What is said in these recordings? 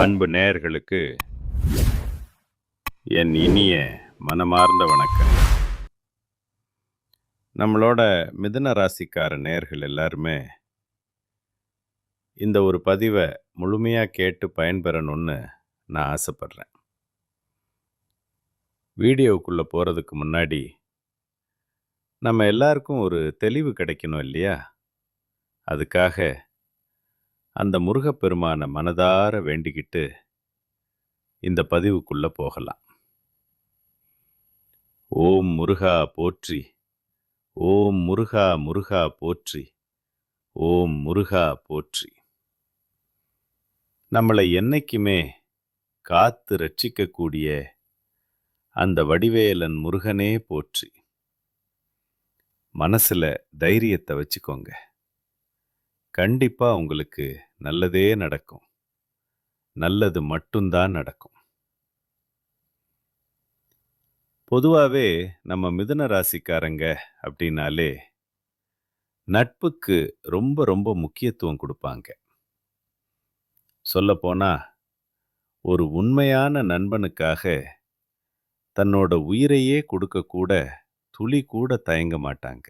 அன்பு நேயர்களுக்கு என் இனிய மனமார்ந்த வணக்கம். நம்மளோட மிதுன ராசிக்கார நேயர்கள் எல்லாருமே இந்த ஒரு பதிவை முழுமையாக கேட்டு பயன்பெறணும்னு நான் ஆசைப்படுறேன். வீடியோவுக்குள்ளே போகிறதுக்கு முன்னாடி நம்ம எல்லாருக்கும் ஒரு தெளிவு கிடைக்கணும் இல்லையா? அதுக்காக அந்த முருகப்பெருமானை மனதார வேண்டிக்கிட்டு இந்த பதிவுக்குள்ளே போகலாம். ஓம் முருகா போற்றி, ஓம் முருகா முருகா போற்றி, ஓம் முருகா போற்றி. நம்மளை என்னைக்குமே காத்து ரட்சிக்கக்கூடிய அந்த வடிவேலன் முருகனே போற்றி. மனசில் தைரியத்தை வச்சுக்கோங்க. கண்டிப்பாக உங்களுக்கு நல்லதே நடக்கும். நல்லது மட்டும்தான் நடக்கும். பொதுவாகவே நம்ம மிதுன ராசிக்காரங்க அப்படின்னாலே நட்புக்கு ரொம்ப ரொம்ப முக்கியத்துவம் கொடுப்பாங்க. சொல்லப்போனால் ஒரு உண்மையான நண்பனுக்காக தன்னோட உயிரையே கொடுக்கக்கூட துளி கூட தயங்க மாட்டாங்க.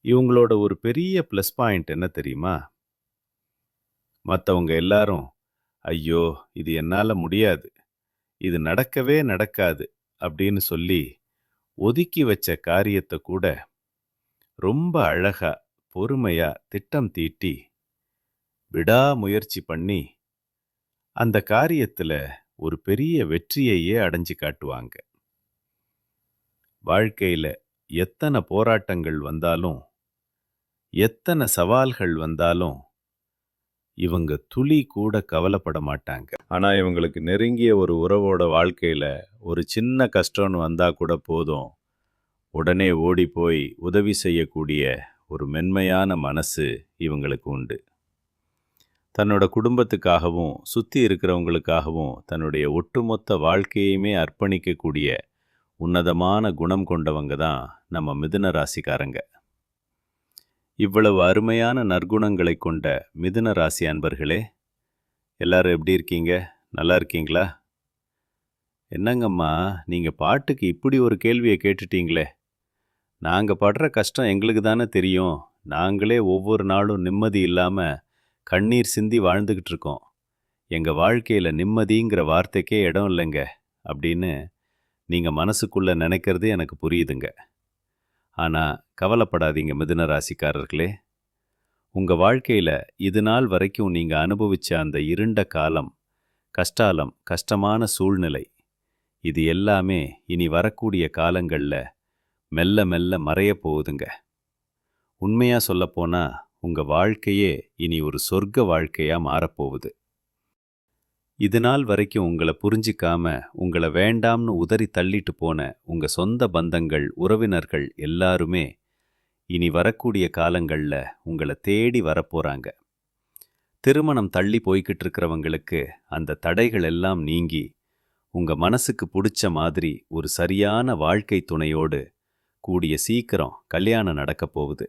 இவங்களோட ஒரு பெரிய ப்ளஸ் பாயிண்ட் என்ன தெரியுமா? மற்றவங்க எல்லாரும் ஐயோ இது என்னால் முடியாது, இது நடக்கவே நடக்காது அப்படின்னு சொல்லி ஒதுக்கி வச்ச காரியத்தை கூட ரொம்ப அழகா பொறுமையா திட்டம் தீட்டி விடாமுயற்சி பண்ணி அந்த காரியத்தில் ஒரு பெரிய வெற்றியையே அடைஞ்சு காட்டுவாங்க. வாழ்க்கையில் எத்தனை போராட்டங்கள் வந்தாலும் எத்தனை சவால்கள் வந்தாலும் இவங்க துளி கூட கவலைப்பட மாட்டாங்க. ஆனால் இவங்களுக்கு நெருங்கிய ஒரு உறவோட வாழ்க்கையில் ஒரு சின்ன கஷ்டம்னு வந்தால் கூட போதும், உடனே ஓடி போய் உதவி செய்யக்கூடிய ஒரு மென்மையான மனசு இவங்களுக்கு உண்டு. தன்னோட குடும்பத்துக்காகவும் சுற்றி இருக்கிறவங்களுக்காகவும் தன்னுடைய ஒட்டுமொத்த வாழ்க்கையுமே அர்ப்பணிக்கக்கூடிய உன்னதமான குணம் கொண்டவங்க தான் நம்ம மிதுன ராசிக்காரங்க. இவ்வளவு அருமையான நற்குணங்களை கொண்ட மிதுன ராசி அன்பர்களே, எல்லாரும் எப்படி இருக்கீங்க? நல்லா இருக்கீங்களா? என்னங்கம்மா நீங்கள் பாட்டுக்கு இப்படி ஒரு கேள்வியை கேட்டுட்டீங்களே. நாங்கள் படுற கஷ்டம் எங்களுக்கு தானே தெரியும். நாங்களே ஒவ்வொரு நாளும் நிம்மதி இல்லாமல் கண்ணீர் சிந்தி வாழ்ந்துக்கிட்டு இருக்கோம். எங்கள் வாழ்க்கையில் நிம்மதிங்கிற வார்த்தைக்கே இடம் இல்லைங்க அப்படின்னு நீங்கள் மனசுக்குள்ளே நினைக்கிறது எனக்கு புரியுதுங்க. ஆனால் கவலைப்படாதீங்க மிதுன ராசிக்காரர்களே. உங்கள் வாழ்க்கையில் இது நாள் வரைக்கும் நீங்கள் அனுபவித்த அந்த இருண்ட காலம், கஷ்டமான சூழ்நிலை, இது எல்லாமே இனி வரக்கூடிய காலங்களில் மெல்ல மெல்ல மறைய போகுதுங்க. உண்மையாக சொல்லப்போனால் உங்கள் வாழ்க்கையே இனி ஒரு சொர்க்க வாழ்க்கையாக மாறப்போகுது. இது நாள் வரைக்கும் உங்களை புரிஞ்சிக்காம உங்களை வேண்டாம்னு உதறி தள்ளிட்டு போன உங்கள் சொந்த பந்தங்கள், உறவினர்கள் எல்லாருமே இனி வரக்கூடிய காலங்களில் உங்களை தேடி வரப்போகிறாங்க. திருமணம் தள்ளி போய்கிட்டு இருக்கிறவங்களுக்கு அந்த தடைகள் எல்லாம் நீங்கி உங்கள் மனசுக்கு பிடிச்ச மாதிரி ஒரு சரியான வாழ்க்கை துணையோடு கூடிய சீக்கிரம் கல்யாணம் நடக்க போகுது.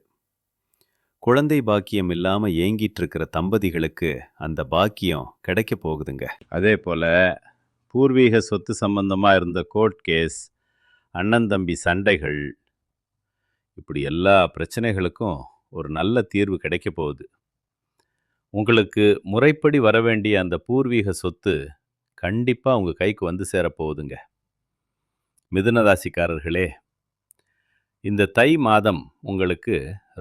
குழந்தை பாக்கியம் இல்லாமல் ஏங்கிட்டு இருக்கிற தம்பதிகளுக்கு அந்த பாக்கியம் கிடைக்க போகுதுங்க. அதே போல் பூர்வீக சொத்து சம்பந்தமாக இருந்த கோர்ட் கேஸ், அண்ணன் தம்பி சண்டைகள், இப்படி எல்லா பிரச்சனைகளுக்கும் ஒரு நல்ல தீர்வு கிடைக்க போகுது. உங்களுக்கு முறைப்படி வர வேண்டிய அந்த பூர்வீக சொத்து கண்டிப்பாக உங்கள் கைக்கு வந்து சேரப்போகுதுங்க. மிதுன ராசிக்காரர்களே, இந்த தை மாதம் உங்களுக்கு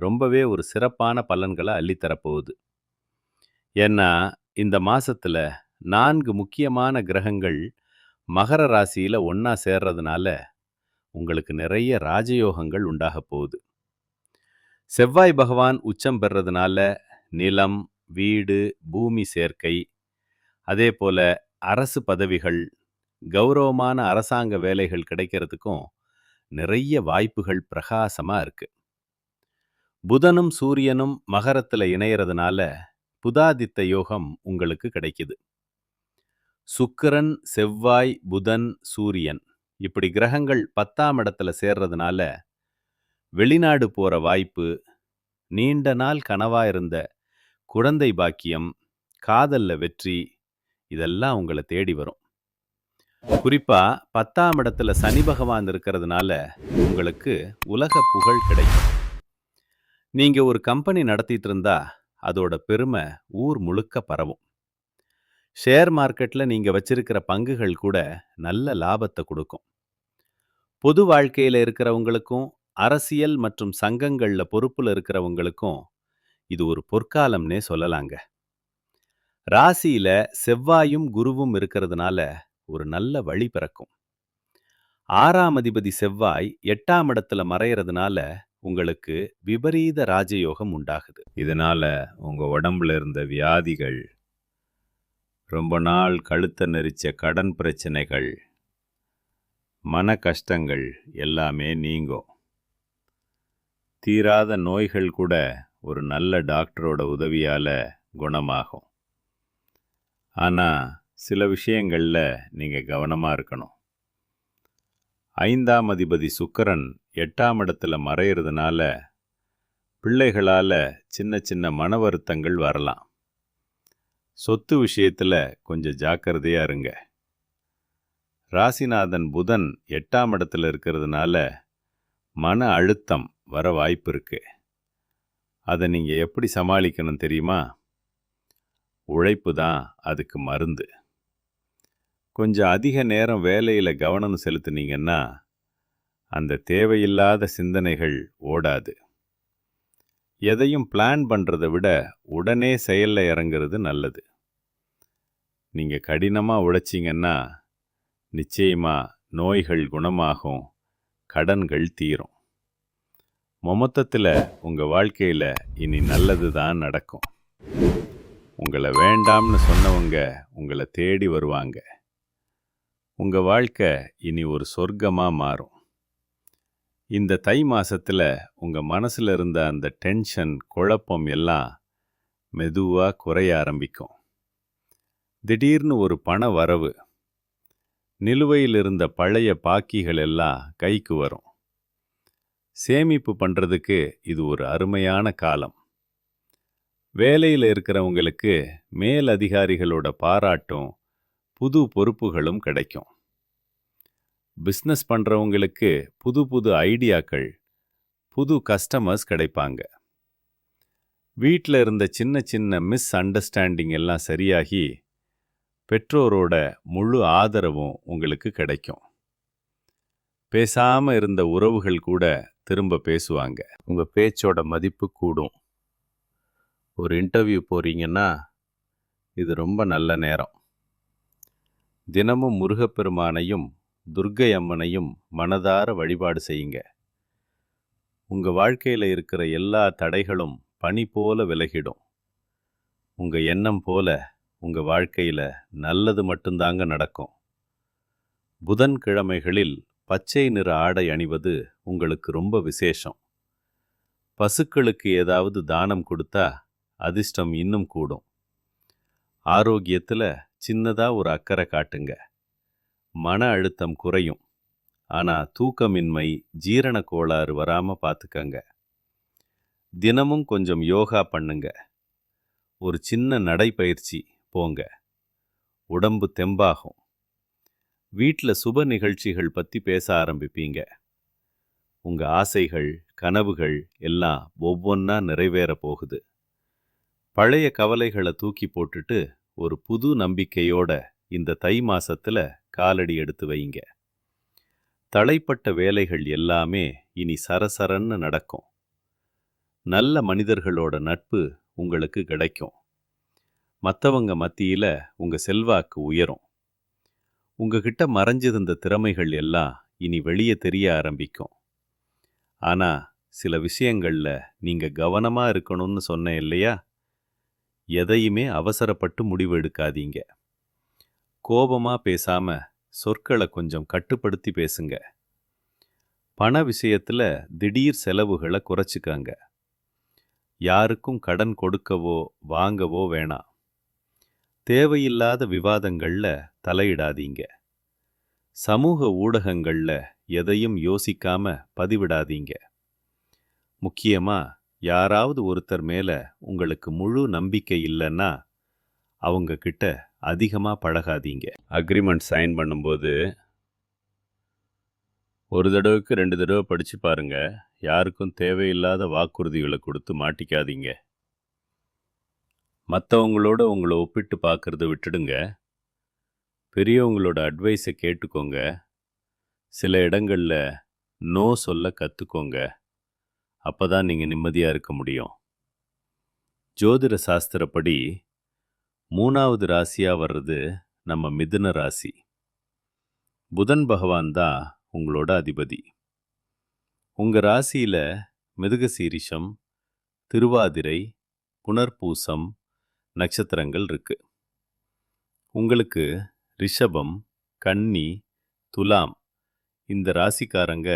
ரொம்பவே ஒரு சிறப்பான பலன்களை அள்ளித்தரப்போகுது. ஏன்னா இந்த மாதத்தில் 4 முக்கியமான கிரகங்கள் மகர ராசியில் ஒன்றா சேர்றதுனால உங்களுக்கு நிறைய ராஜயோகங்கள் உண்டாக போகுது. செவ்வாய் பகவான் உச்சம் பெறதுனால நிலம், வீடு, பூமி சேர்க்கை, அதே போல் அரசு பதவிகள், கௌரவமான அரசாங்க வேலைகள் கிடைக்கிறதுக்கும் நிறைய வாய்ப்புகள் பிரகாசமாக இருக்குது. புதனும் சூரியனும் மகரத்தில் இணையறதுனால புதாதித்த யோகம் உங்களுக்கு கிடைக்குது. சுக்கிரன், செவ்வாய், புதன், சூரியன் இப்படி கிரகங்கள் 10ஆம் இடத்துல சேர்றதுனால வெளிநாடு போகிற வாய்ப்பு, நீண்ட நாள் கனவாக இருந்த குழந்தை பாக்கியம், காதல்ல வெற்றி, இதெல்லாம் உங்கள தேடி வரும். குறிப்பா 10ஆம் இடத்துல சனி பகவான் இருக்கிறதுனால உங்களுக்கு உலக புகழ் கிடைக்கும். நீங்க ஒரு கம்பெனி நடத்திட்டு இருந்தா அதோட பெருமை ஊர் முழுக்க பரவும். ஷேர் மார்க்கெட்ல நீங்க வச்சிருக்கிற பங்குகள் கூட நல்ல லாபத்தை கொடுக்கும். பொது வாழ்க்கையில இருக்கிறவங்களுக்கும், அரசியல் மற்றும் சங்கங்கள்ல பொறுப்புல இருக்கிறவங்களுக்கும் இது ஒரு பொற்காலம்னே சொல்லலாங்க. ராசியில செவ்வாயும் குருவும் இருக்கிறதுனால ஒரு நல்ல வழி பிறக்கும். 6ஆம் அதிபதி செவ்வாய் 8ஆம் இடத்துல மறையறதுனால உங்களுக்கு விபரீத ராஜயோகம் உண்டாகுது. இதனால உங்க உடம்புல இருந்த வியாதிகள், ரொம்ப நாள் கழுத்தை நெரிச்ச கடன் பிரச்சனைகள், மன கஷ்டங்கள் எல்லாமே நீங்கும். தீராத நோய்கள் கூட ஒரு நல்ல டாக்டரோட உதவியால குணமாகும். ஆனா சில விஷயங்கள்ல நீங்க கவனமா இருக்கணும். 5ஆம் அதிபதி சுக்கிரன் 8ஆம் இடத்துல மறையிறதுனால பிள்ளைகளால சின்ன சின்ன மன வருத்தங்கள் வரலாம். சொத்து விஷயத்துல கொஞ்சம் ஜாக்கிரதையா இருங்க. ராசிநாதன் புதன் 8ஆம் இடத்துல இருக்கிறதுனால மன அழுத்தம் வர வாய்ப்பு இருக்கு. அதை நீங்க எப்படி சமாளிக்கணும் தெரியுமா? உழைப்பு தான் அதுக்கு மருந்து. கொஞ்சம் அதிக நேரம் வேலையில கவனம் செலுத்துனீங்கன்னா அந்த தேவையில்லாத சிந்தனைகள் ஓடாது. எதையும் பிளான் பண்றதை விட உடனே செயல்ல இறங்குறது நல்லது. நீங்க கடினமா உழைச்சிங்கன்னா நிச்சயமா நோய்கள் குணமாகும், கடன்கள் தீரும். மொத்தத்துல உங்க வாழ்க்கையில இனி நல்லது தான் நடக்கும். உங்களை வேண்டாம்னு சொன்னவங்க உங்களை தேடி வருவாங்க. உங்க வாழ்க்கை இனி ஒரு சொர்க்கமா மாறும். இந்த தை மாசத்துல உங்க மனசுல இருந்த அந்த டென்ஷன், குழப்பம் எல்லாம் மெதுவா குறைய ஆரம்பிக்கும். திடீர்னு ஒரு பண வரவு, நிலுவையில் இருந்த பழைய பாக்கிகள் எல்லாம் கைக்கு வரும். சேமிப்பு பண்றதுக்கு இது ஒரு அருமையான காலம். வேலையில் இருக்கிறவங்களுக்கு மேல் அதிகாரிகளோட பாராட்டும் புது பொறுப்புகளும் கிடைக்கும். பிஸ்னஸ் பண்றவங்களுக்கு புது புது ஐடியாக்கள், புது கஸ்டமர்ஸ் கிடைப்பாங்க. வீட்டில் இருந்த சின்ன சின்ன மிஸ் அண்டர்ஸ்டாண்டிங் எல்லாம் சரியாகி பெற்றோரோட முழு ஆதரவும் உங்களுக்கு கிடைக்கும். பேசாம இருந்த உறவுகள் கூட திரும்ப பேசுவாங்க. உங்க பேச்சோட மதிப்பு கூடும். ஒரு இன்டர்வியூ போறீங்கன்னா இது ரொம்ப நல்ல நேரம். தினமும் முருகப்பெருமானையும் துர்க்கை அம்மனையும் மனதார வழிபாடு செய்யுங்க. உங்க வாழ்க்கையில இருக்கிற எல்லா தடைகளும் பனி போல விலகிடும். உங்க எண்ணம் போல உங்க வாழ்க்கையில நல்லது மட்டும்தாங்க நடக்கும். புதன்கிழமைகளில் பச்சை நிற ஆடை அணிவது உங்களுக்கு ரொம்ப விசேஷம். பசுக்களுக்கு ஏதாவது தானம் கொடுத்தா அதிர்ஷ்டம் இன்னும் கூடும். ஆரோக்கியத்துல சின்னதா ஒரு அக்கறை காட்டுங்க. மன அழுத்தம் குறையும். ஆனா தூக்கமின்மை, ஜீரண கோளாறு வராம பார்த்துக்கங்க. தினமும் கொஞ்சம் யோகா பண்ணுங்க. ஒரு சின்ன நடைப்பயிற்சி போங்க. உடம்பு தெம்பாகும். வீட்டில் சுப நிகழ்ச்சிகள் பற்றி பேச ஆரம்பிப்பீங்க. உங்க ஆசைகள், கனவுகள் எல்லாம் ஒவ்வொன்றா நிறைவேற போகுது. பழைய கவலைகளை தூக்கி போட்டுட்டு ஒரு புது நம்பிக்கையோட இந்த தை மாசத்துல காலடி எடுத்து வைங்க. தளைப்பட்ட வேலைகள் எல்லாமே இனி சரசரன்னு நடக்கும். நல்ல மனிதர்களோட நட்பு உங்களுக்கு கிடைக்கும். மற்றவங்க மத்தியில உங்க செல்வாக்கு உயரும். உங்ககிட்ட மறைஞ்சிருந்த திறமைகள் எல்லாம் இனி வெளியே தெரிய ஆரம்பிக்கும். ஆனா சில விஷயங்கள்ல நீங்க கவனமா இருக்கணும்னு சொன்னேன் இல்லையா? எதையுமே அவசரப்பட்டு முடிவு எடுக்காதீங்க. கோபமா பேசாம சொற்களை கொஞ்சம் கட்டுப்படுத்தி பேசுங்க. பண விஷயத்துல திடீர் செலவுகளை குறைச்சிக்கங்க. யாருக்கும் கடன் கொடுக்கவோ வாங்கவோ வேணாம். தேவையில்லாத விவாதங்கள்ல தலையிடாதீங்க. சமூக ஊடகங்கள்ல எதையும் யோசிக்காம பதிவிடாதீங்க. முக்கியமா யாராவது ஒருத்தர் மேல உங்களுக்கு முழு நம்பிக்கை இல்லைன்னா அவங்க கிட்ட அதிகமா பழகாதீங்க. அக்ரிமெண்ட் சைன் பண்ணும்போது ஒரு தடவைக்கு 2 தடவை படிச்சு பாருங்க. யாருக்கும் தேவையில்லாத வாக்குறுதிகளை கொடுத்து மாட்டிக்காதீங்க. மற்றவங்களோட உங்களை ஒப்பிட்டு பார்க்கறத விட்டுடுங்க. பெரியவங்களோட அட்வைஸை கேட்டுக்கோங்க. சில இடங்கள்ல நோ சொல்ல கற்றுக்கோங்க. அப்போ தான் நீங்கள் நிம்மதியாக இருக்க முடியும். ஜோதிட சாஸ்திரப்படி 3வது ராசியாக வர்றது நம்ம மிதுன ராசி. புதன் பகவான் தான் உங்களோட அதிபதி. உங்கள் ராசியில் மிருகசீரிஷம், திருவாதிரை, புனர்பூசம் நட்சத்திரங்கள் இருக்கு. உங்களுக்கு ரிஷபம், கன்னி, துலாம் இந்த ராசிக்காரங்க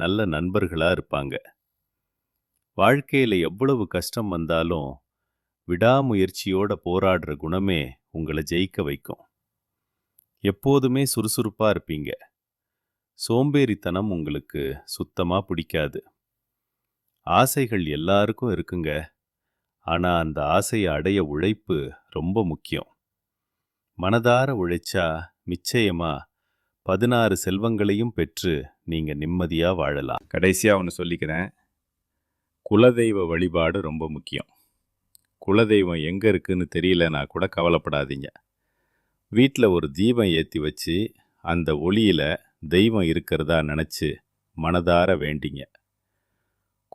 நல்ல நண்பர்களாக இருப்பாங்க. வாழ்க்கையில் எவ்வளவு கஷ்டம் வந்தாலும் விடாமுயற்சியோட போராடுற குணமே உங்களை ஜெயிக்க வைக்கும். எப்போதுமே சுறுசுறுப்பாக இருப்பீங்க. சோம்பேறித்தனம் உங்களுக்கு சுத்தமாக பிடிக்காது. ஆசைகள் எல்லாருக்கும் இருக்குங்க. ஆனால் அந்த ஆசையை அடைய உழைப்பு ரொம்ப முக்கியம். மனதார உழைச்சா நிச்சயமா 16 செல்வங்களையும் பெற்று நீங்க நிம்மதியா வாழலாம். கடைசியா ஒன்று சொல்லிக்கிறேன். குலதெய்வ வழிபாடு ரொம்ப முக்கியம். குலதெய்வம் எங்க இருக்குன்னு தெரியலனா கூட கவலைப்படாதீங்க. வீட்டில் ஒரு தீபம் ஏற்றி வச்சு அந்த ஒளியில தெய்வம் இருக்கிறதா நினச்சி மனதார வேண்டிங்க.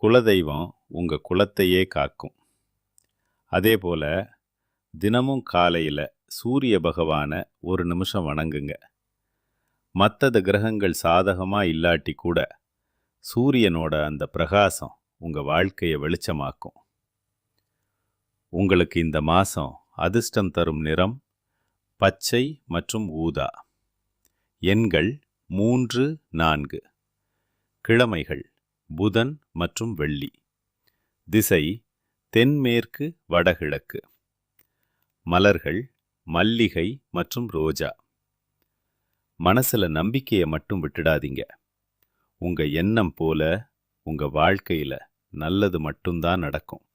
குலதெய்வம் உங்க குலத்தையே காக்கும். அதே போல தினமும் காலையில் சூரிய பகவானை ஒரு நிமிஷம் வணங்குங்க. மற்ற கிரகங்கள் சாதகமாக இல்லாட்டி கூட சூரியனோட அந்த பிரகாசம் உங்கள் வாழ்க்கையை வெளிச்சமாக்கும். உங்களுக்கு இந்த மாதம் அதிர்ஷ்டம் தரும் நிறம் பச்சை மற்றும் ஊதா. எண்கள் 3, 4. கிழமைகள் புதன் மற்றும் வெள்ளி. திசை தென்மேற்கு வடகிழக்கு. மலர்கள் மல்லிகை மற்றும் ரோஜா. மனசுல நம்பிக்கையை மட்டும் விட்டுடாதீங்க. உங்க எண்ணம் போல உங்க வாழ்க்கையில நல்லது மட்டும்தான் நடக்கும்.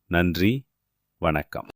நன்றி, வணக்கம்.